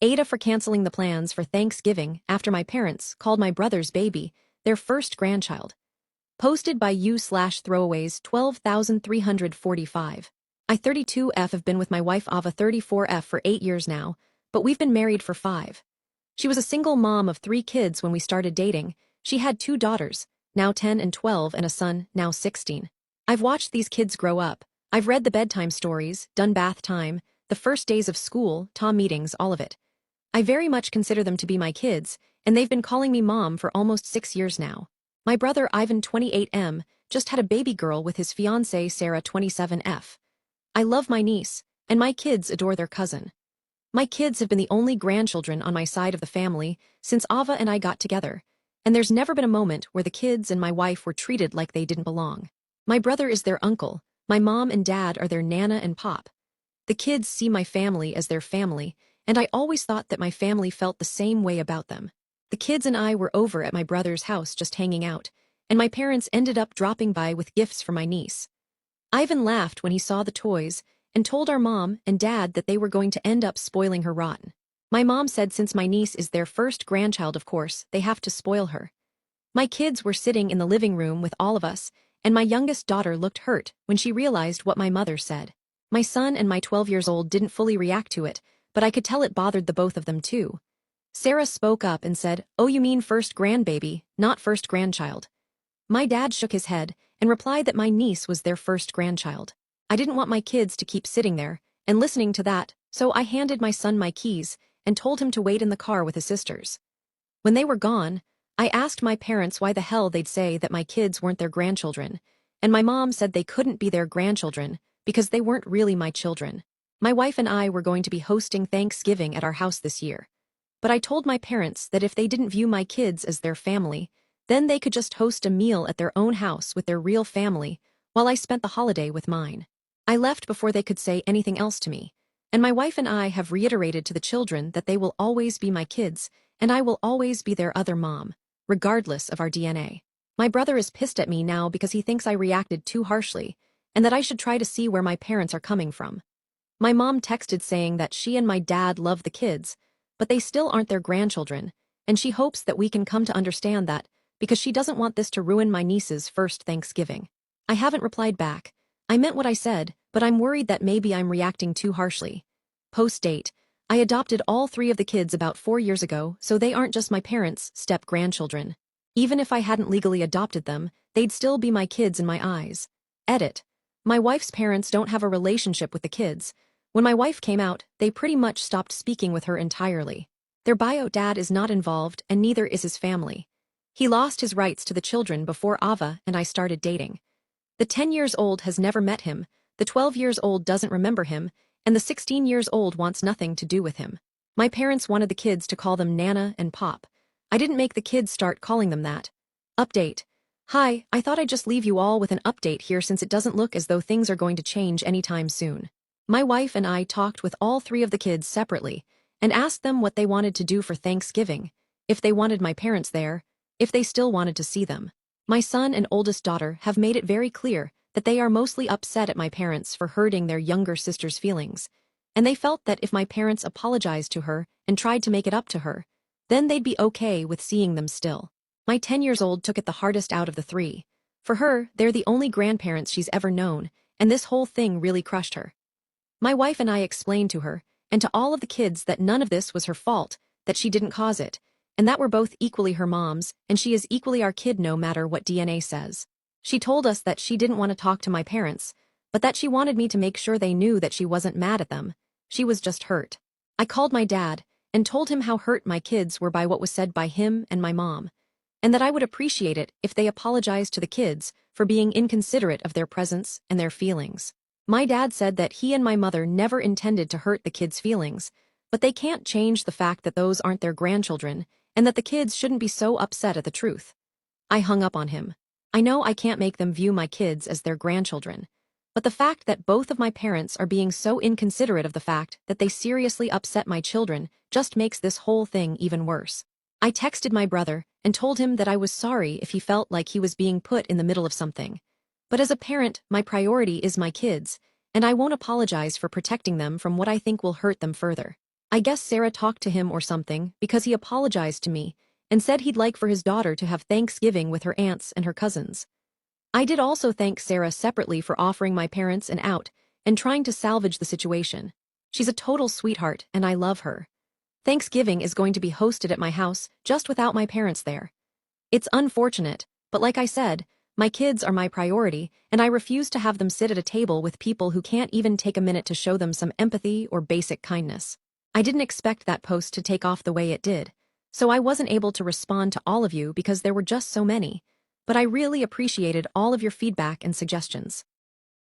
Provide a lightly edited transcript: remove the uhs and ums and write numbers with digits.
Aitah for canceling the plans for Thanksgiving after my parents called my brother's baby their first grandchild. Posted by u/throwaways 12,345. I 32F have been with my wife Ava 34F for 8 years now, but we've been married for 5. She was a single mom of 3 kids when we started dating. She had 2 daughters, now 10 and 12, and a son, now 16. I've watched these kids grow up. I've read the bedtime stories, done bath time, the first days of school, TOM meetings, all of it. I very much consider them to be my kids, and they've been calling me mom for almost 6 years now. My brother Ivan 28M just had a baby girl with his fiancée Sarah 27F. I love my niece, and my kids adore their cousin. My kids have been the only grandchildren on my side of the family since Ava and I got together, and there's never been a moment where the kids and my wife were treated like they didn't belong. My brother is their uncle, my mom and dad are their nana and pop. The kids see my family as their family, and I always thought that my family felt the same way about them. The kids and I were over at my brother's house just hanging out, and my parents ended up dropping by with gifts for my niece. Ivan laughed when he saw the toys and told our mom and dad that they were going to end up spoiling her rotten. My mom said since my niece is their first grandchild, of course, they have to spoil her. My kids were sitting in the living room with all of us, and my youngest daughter looked hurt when she realized what my mother said. My son and my 12-year-old didn't fully react to it, but I could tell it bothered the both of them too. Sarah spoke up and said, "Oh, you mean first grandbaby, not first grandchild." My dad shook his head and replied that my niece was their first grandchild. I didn't want my kids to keep sitting there and listening to that, so I handed my son my keys and told him to wait in the car with his sisters. When they were gone, I asked my parents why the hell they'd say that my kids weren't their grandchildren, and my mom said they couldn't be their grandchildren because they weren't really my children. My wife and I were going to be hosting Thanksgiving at our house this year. But I told my parents that if they didn't view my kids as their family, then they could just host a meal at their own house with their real family while I spent the holiday with mine. I left before they could say anything else to me, and my wife and I have reiterated to the children that they will always be my kids and I will always be their other mom, regardless of our DNA. My brother is pissed at me now because he thinks I reacted too harshly and that I should try to see where my parents are coming from. My mom texted saying that she and my dad love the kids, but they still aren't their grandchildren, and she hopes that we can come to understand that because she doesn't want this to ruin my niece's first Thanksgiving. I haven't replied back. I meant what I said, but I'm worried that maybe I'm reacting too harshly. Post date. I adopted all 3 of the kids about 4 years ago, so they aren't just my parents' step-grandchildren. Even if I hadn't legally adopted them, they'd still be my kids in my eyes. Edit. My wife's parents don't have a relationship with the kids. When my wife came out, they pretty much stopped speaking with her entirely. Their bio dad is not involved, and neither is his family. He lost his rights to the children before Ava and I started dating. The 10-year-old has never met him, the 12-year-old doesn't remember him, and the 16-year-old wants nothing to do with him. My parents wanted the kids to call them Nana and Pop. I didn't make the kids start calling them that. Update. Hi, I thought I'd just leave you all with an update here since it doesn't look as though things are going to change anytime soon. My wife and I talked with all 3 of the kids separately and asked them what they wanted to do for Thanksgiving, if they wanted my parents there, if they still wanted to see them. My son and oldest daughter have made it very clear that they are mostly upset at my parents for hurting their younger sister's feelings, and they felt that if my parents apologized to her and tried to make it up to her, then they'd be okay with seeing them still. My 10-year-old took it the hardest out of the 3. For her, they're the only grandparents she's ever known, and this whole thing really crushed her. My wife and I explained to her, and to all of the kids, that none of this was her fault, that she didn't cause it, and that we're both equally her moms, and she is equally our kid no matter what DNA says. She told us that she didn't want to talk to my parents, but that she wanted me to make sure they knew that she wasn't mad at them, she was just hurt. I called my dad and told him how hurt my kids were by what was said by him and my mom, and that I would appreciate it if they apologized to the kids for being inconsiderate of their presence and their feelings. My dad said that he and my mother never intended to hurt the kids' feelings, but they can't change the fact that those aren't their grandchildren, and that the kids shouldn't be so upset at the truth. I hung up on him. I know I can't make them view my kids as their grandchildren, but the fact that both of my parents are being so inconsiderate of the fact that they seriously upset my children just makes this whole thing even worse. I texted my brother and told him that I was sorry if he felt like he was being put in the middle of something. But as a parent, my priority is my kids, and I won't apologize for protecting them from what I think will hurt them further. I guess Sarah talked to him or something because he apologized to me and said he'd like for his daughter to have Thanksgiving with her aunts and her cousins. I did also thank Sarah separately for offering my parents an out and trying to salvage the situation. She's a total sweetheart, and I love her. Thanksgiving is going to be hosted at my house, just without my parents there. It's unfortunate, but like I said, my kids are my priority, and I refuse to have them sit at a table with people who can't even take a minute to show them some empathy or basic kindness. I didn't expect that post to take off the way it did, so I wasn't able to respond to all of you because there were just so many, but I really appreciated all of your feedback and suggestions.